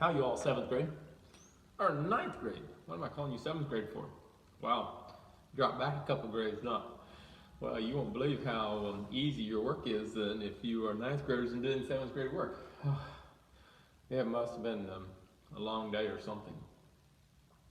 How you all, seventh grade? Or ninth grade? What am I calling you seventh grade for? Wow, drop back a couple grades, not. Well, you won't believe how easy your work is than if you are ninth graders and doing seventh grade work. It must have been a long day or something.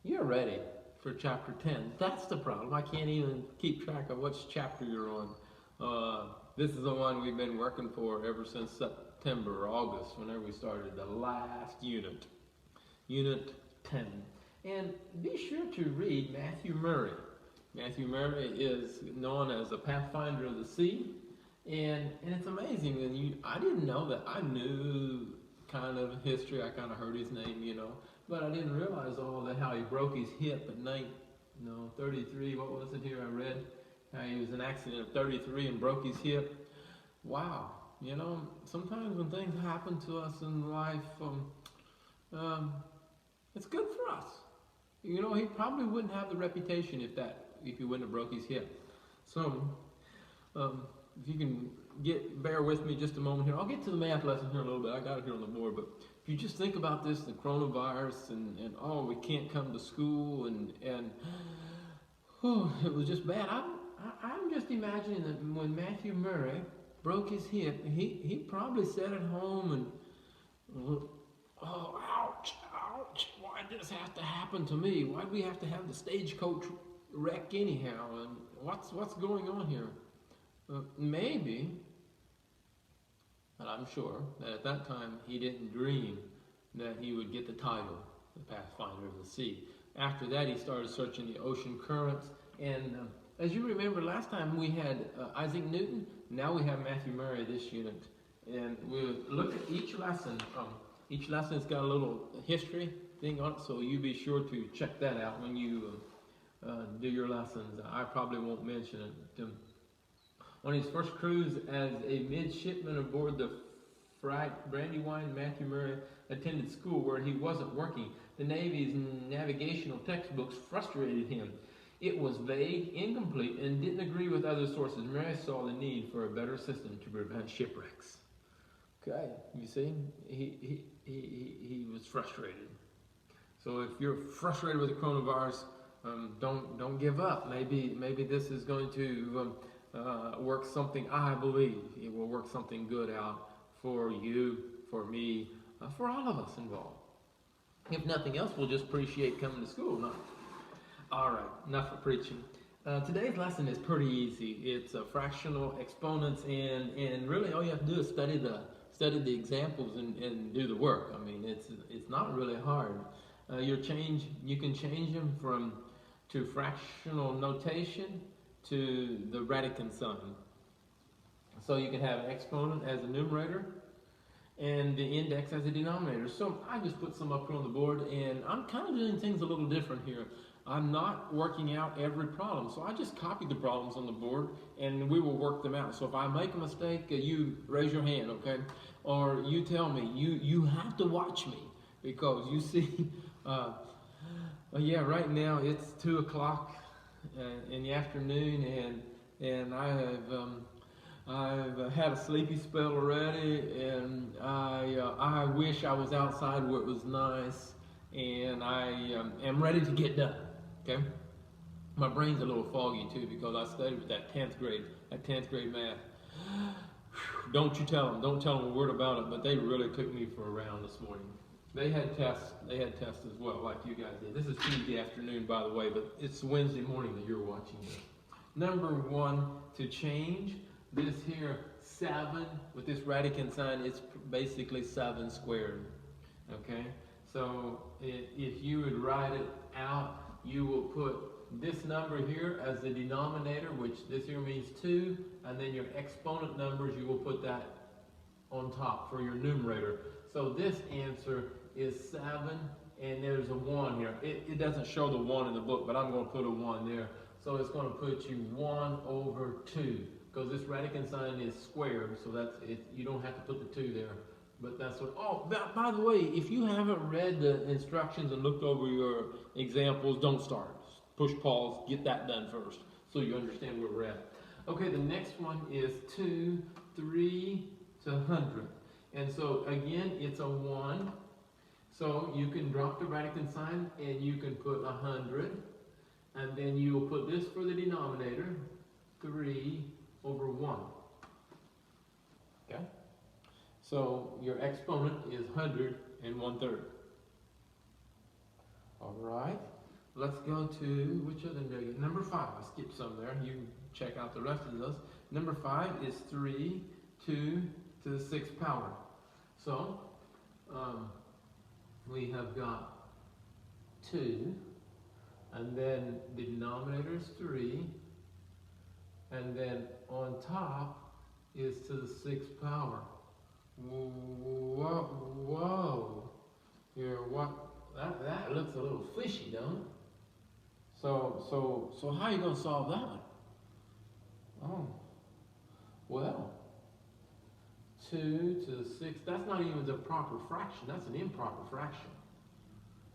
You're ready for chapter 10. That's the problem. I can't even keep track of which chapter you're on. This is the one we've been working for ever since September or August, whenever we started the last unit, Unit 10. And be sure to read Matthew Murray. Matthew Murray is known as the Pathfinder of the Sea, and it's amazing. And I didn't know that. I knew kind of history. I kind of heard his name, but I didn't realize all that how he broke his hip at 33. What was it here? I read how he was in an accident at 33 and broke his hip. Wow, sometimes when things happen to us in life, it's good for us. He probably wouldn't have the reputation if he wouldn't have broke his hip. So, if you can bear with me just a moment here. I'll get to the math lesson here in a little bit. I got it here on the board, but if you just think about this, the coronavirus and we can't come to school and it was just bad. I'm just imagining that when Matthew Murray broke his hip, he probably sat at home and ouch, why did this have to happen to me? Why do we have to have the stagecoach wreck anyhow? And what's going on here? Maybe, but I'm sure that at that time he didn't dream that he would get the title, the Pathfinder of the Sea. After that, he started searching the ocean currents. And as you remember, last time we had Isaac Newton. Now we have Matthew Murray this unit. And we'll look at each lesson. Each lesson's got a little history thing on it, so you be sure to check that out when you do your lessons. I probably won't mention it. On his first cruise as a midshipman aboard the Brandywine, Matthew Murray attended school where he wasn't working. The Navy's navigational textbooks frustrated him. It was vague, incomplete, and didn't agree with other sources. Murray saw the need for a better system to prevent shipwrecks. Okay, you see, he was frustrated. So if you're frustrated with the coronavirus, don't give up. Maybe this is going to work something. I believe it will work something good out for you, for me, for all of us involved. If nothing else, we'll just appreciate coming to school. No? All right, enough of preaching. Today's lesson is pretty easy. It's fractional exponents, and really all you have to do is study the examples and do the work. I mean, it's not really hard. You can change them to fractional notation to the Radicand sign. So you can have an exponent as a numerator and the index as a denominator. So I just put some up here on the board, and I'm kind of doing things a little different here. I'm not working out every problem, so I just copied the problems on the board and we will work them out. So if I make a mistake, you raise your hand, okay? Or you tell me, you have to watch me, because you see, right now it's 2 o'clock in the afternoon, and I've had a sleepy spell already, and I wish I was outside where it was nice, and I am ready to get done. Okay, my brain's a little foggy too because I studied with that 10th grade math. Don't tell them a word about it, but they really took me for a round this morning. They had tests as well, like you guys did. This is Tuesday afternoon, by the way, but it's Wednesday morning that you're watching this. Number one, to change this here 7 with this Radicand sign, it's basically 7 squared. Okay, so if you would write it out, you will put this number here as the denominator, which this here means 2, and then your exponent numbers, you will put that on top for your numerator. So this answer is 7, and there's a 1 here. It doesn't show the 1 in the book, but I'm going to put a 1 there. So it's going to put you 1 over 2, because this Radicand sign is squared, so that's it. You don't have to put the 2 there. But that's what, by the way, if you haven't read the instructions and looked over your examples, don't start. Push pause, get that done first, so you understand where we're at. Okay, the next one is 2, 3 to 100. And so again, it's a 1. So you can drop the radical sign and you can put 100, and then you'll put this for the denominator, 3 over 1. Okay? So your exponent is 100 and 1/3. All right. Let's go to, which other negative? Number 5. I skipped some there. You can check out the rest of those. Number 5 is 3, 2 to the 6th power. So, we have got 2, and then the denominator is 3, and then on top is to the 6th power. Whoa. Here, what? That looks a little fishy, don't it? So how are you going to solve that one? Oh, well, 2 to the 6th, that's not even the proper fraction, that's an improper fraction.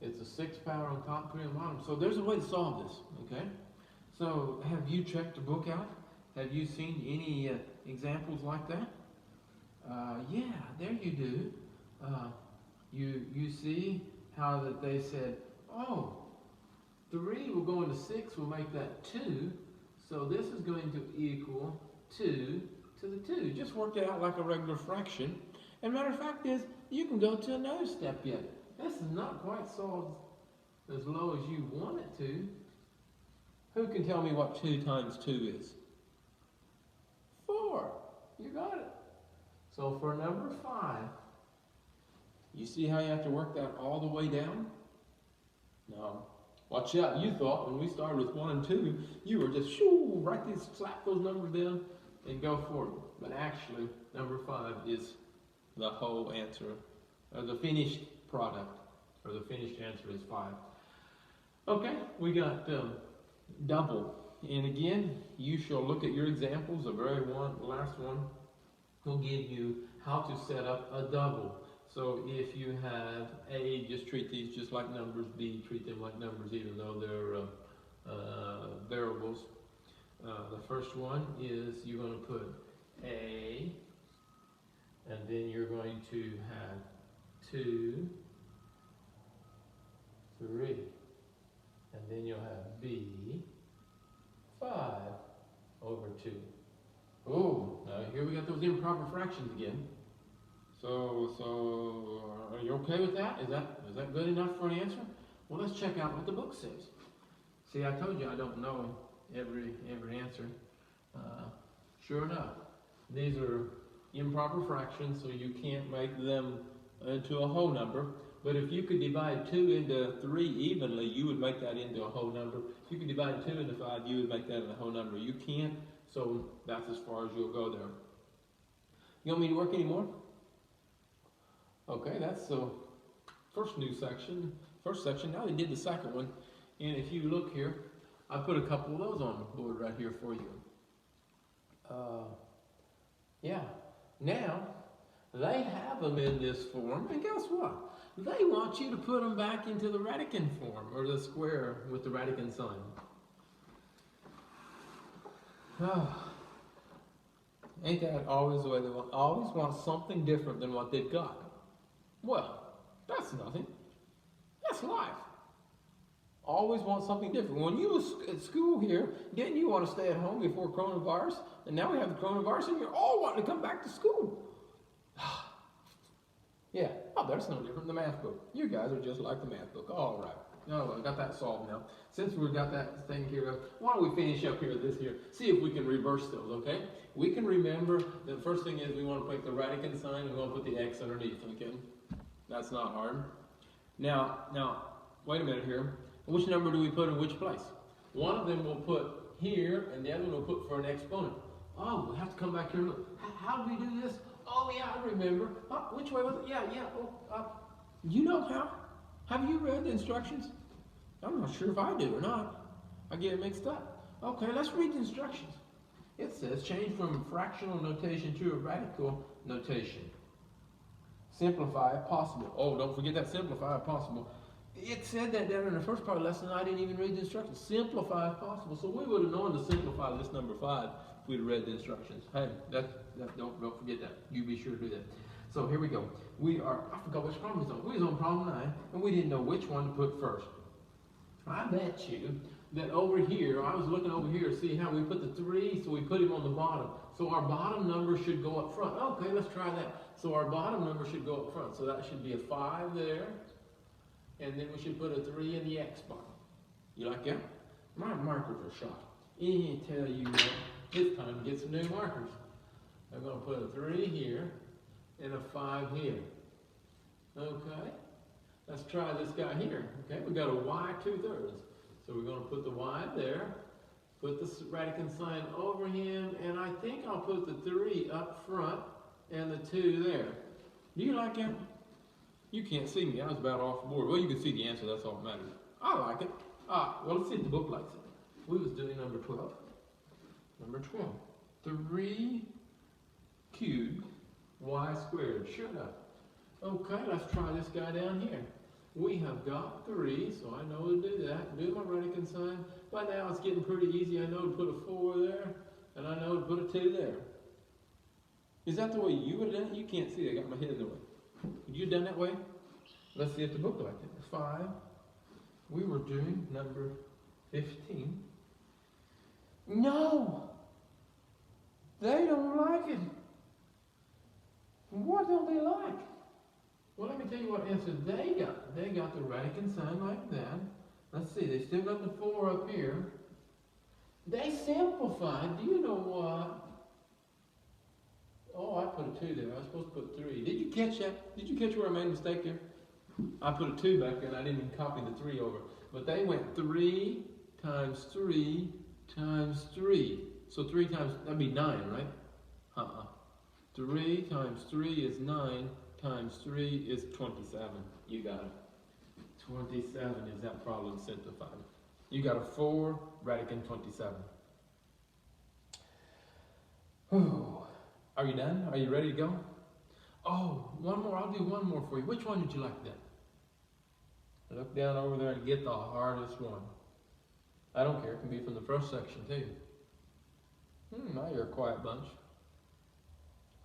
It's a 6th power on top, 3 on bottom. So there's a way to solve this, okay? So have you checked the book out? Have you seen any examples like that? Yeah, there you do. You see how that they said, oh, 3 will go into 6, will make that 2. So this is going to equal 2 to the 2. Just worked it out like a regular fraction. And matter of fact is, you can go to another step yet. This is not quite solved as low as you want it to. Who can tell me what 2 times 2 is? 4. You got it. So for number 5, you see how you have to work that all the way down? Now, watch out. You thought when we started with 1 and 2, you were just slap those numbers down and go forward. But actually, number 5 is the whole answer, or the finished product, or the finished answer is 5. Okay, we got double. And again, you shall look at your examples. The last one will give you how to set up a double. So if you have A, just treat these just like numbers. B, treat them like numbers even though they're variables. The first one is you're going to put A, and then you're going to have 2, 3, and then you'll have B, 5 over 2. Oh, now here we got those improper fractions again. So are you okay with that? Is that good enough for an answer? Well, let's check out what the book says. See, I told you I don't know every answer. Sure enough, these are improper fractions, so you can't make them into a whole number. But if you could divide 2 into 3 evenly, you would make that into a whole number. If you could divide 2 into 5, you would make that into a whole number. You can't, so that's as far as you'll go there. You want me to work any more? Okay, that's the first section. Now they did the second one. And if you look here, I put a couple of those on the board right here for you. Yeah. Now, they have them in this form, and guess what? They want you to put them back into the Radican form, or the square with the Radican sign. Ain't that always the way they want? Always want something different than what they've got. Well, that's nothing. That's life. Always want something different. When you was at school here, didn't you want to stay at home before coronavirus? And now we have the coronavirus and you're all wanting to come back to school. Yeah, oh, that's no different than the math book. You guys are just like the math book. All right. Oh, I got that solved now. Since we've got that thing here, why don't we finish up here this here? See if we can reverse those, okay? We can remember the first thing is we want to put the Radican sign and we want to put the X underneath, okay? That's not hard. Now, wait a minute here. Which number do we put in which place? One of them we'll put here, and the other one we'll put for an exponent. Oh, we have to come back here and look. How do we do this? Oh, yeah, I remember. Oh, which way was it? Yeah. You know how? Have you read the instructions? I'm not sure if I do or not. I get it mixed up. Okay, let's read the instructions. It says change from fractional notation to a radical notation. Simplify if possible. Oh, don't forget that simplify if possible. It said that down in the first part of the lesson. I didn't even read the instructions. Simplify if possible. So we would have known to simplify this number 5 if we'd read the instructions. Hey, don't forget that. You be sure to do that. So here we go. I forgot which problem we was on. We was on problem 9, and we didn't know which one to put first. I bet you that over here, I was looking over here to see how we put the 3, so we put him on the bottom. So our bottom number should go up front. Okay, let's try that. So our bottom number should go up front. So that should be a 5 there, and then we should put a 3 in the X spot. You like that? My markers are shot. I tell you what, it's time to get some new markers. I'm going to put a 3 here and a 5 here. Okay, let's try this guy here. Okay, we got a y 2/3. So we're going to put the y there, put the Radican sign over him, and I think I'll put the 3 up front and the 2 there. Do you like it? You can't see me. I was about off the board. Well, you can see the answer. That's all that matters. I like it. Well, let's see if the book likes it. We was doing number 12. Number 12. 3 cubed y squared. Sure enough. Okay, let's try this guy down here. We have got 3, so I know to do that. Do my Radican sign. By now it's getting pretty easy. I know to put a 4 there, and I know to put a 2 there. Is that the way you would have done it? You can't see. I got my head in the way. Would you have done that way? Let's see if the book liked it. 5. We were doing number 15. No! They don't like it. What don't they like? Well, let me tell you what answer they got. They got the Radican sign like that. Let's see, they still got the 4 up here. They simplified. Do you know what? Oh, I put a 2 there. I was supposed to put 3. Did you catch that? Did you catch where I made a mistake there? I put a 2 back there and I didn't even copy the 3 over. But they went 3 times 3 times 3. So 3 times, that'd be 9, right? 3 times 3 is 9, times 3 is 27. You got it. 27 is that problem simplified. You got a 4, Radican 27. Whew. Are you done? Are you ready to go? Oh, one more. I'll do one more for you. Which one did you like then? Look down over there and get the hardest one. I don't care. It can be from the first section too. Now you're a quiet bunch.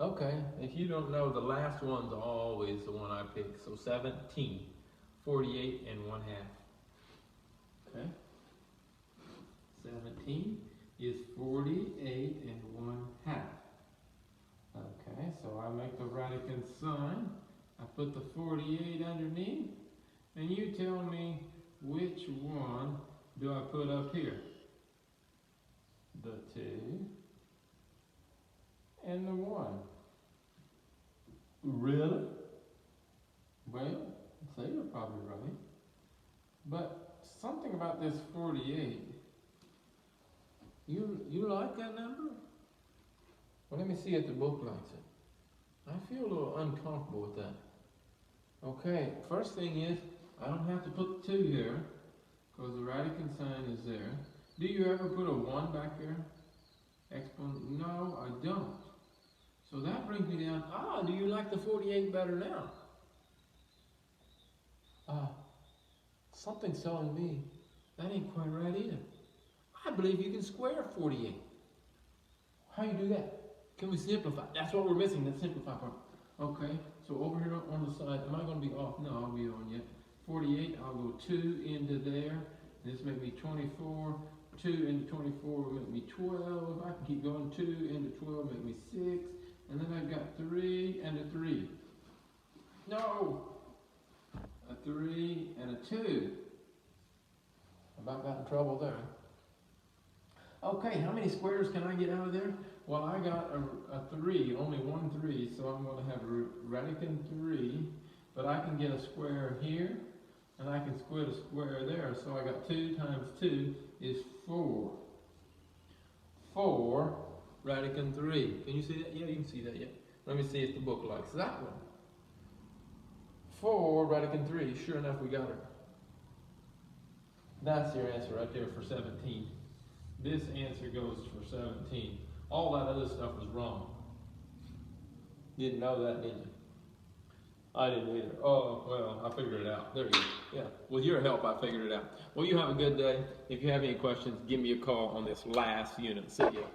Okay, if you don't know, the last one's always the one I pick. So 17, 48 and 1/2. Okay. 17 is 48 and 1/2. Okay, so I make the Radican sign. I put the 48 underneath, and you tell me which one do I put up here? The 2 and the 1. Really? Well, so you're probably right. But something about this 48. You like that number? Well, let me see if the book likes it. I feel a little uncomfortable with that. Okay, first thing is, I don't have to put the 2 here, because the Radican sign is there. Do you ever put a 1 back there? Exponent? No, I don't. So that brings me down, do you like the 48 better now? Something's telling me that ain't quite right either. I believe you can square 48. How you do that? Can we simplify? That's what we're missing, the simplify part. Okay, so over here on the side, am I going to be off? No, I'll be on yet. 48, I'll go 2 into there. This make me 24. 2 into 24 will make me 12. I can keep going. 2 into 12 make me 6. And then I've got 3 and a 3. No! A 3 and a 2. About got in trouble there. Okay, how many squares can I get out of there? Well, I got a 3, only one 3, so I'm going to have a Radican 3. But I can get a square here, and I can square a square there. So I got 2 times 2 is 4. 4 Radican 3. Can you see that? Yeah, you can see that, yeah. Let me see if the book likes that one. 4 Radican 3. Sure enough, we got her. That's your answer right there for 17. This answer goes for 17. All that other stuff was wrong. Didn't know that, did you? I didn't either. Oh, well, I figured it out. There you go. Yeah, with your help, I figured it out. Well, you have a good day. If you have any questions, give me a call on this last unit. See ya.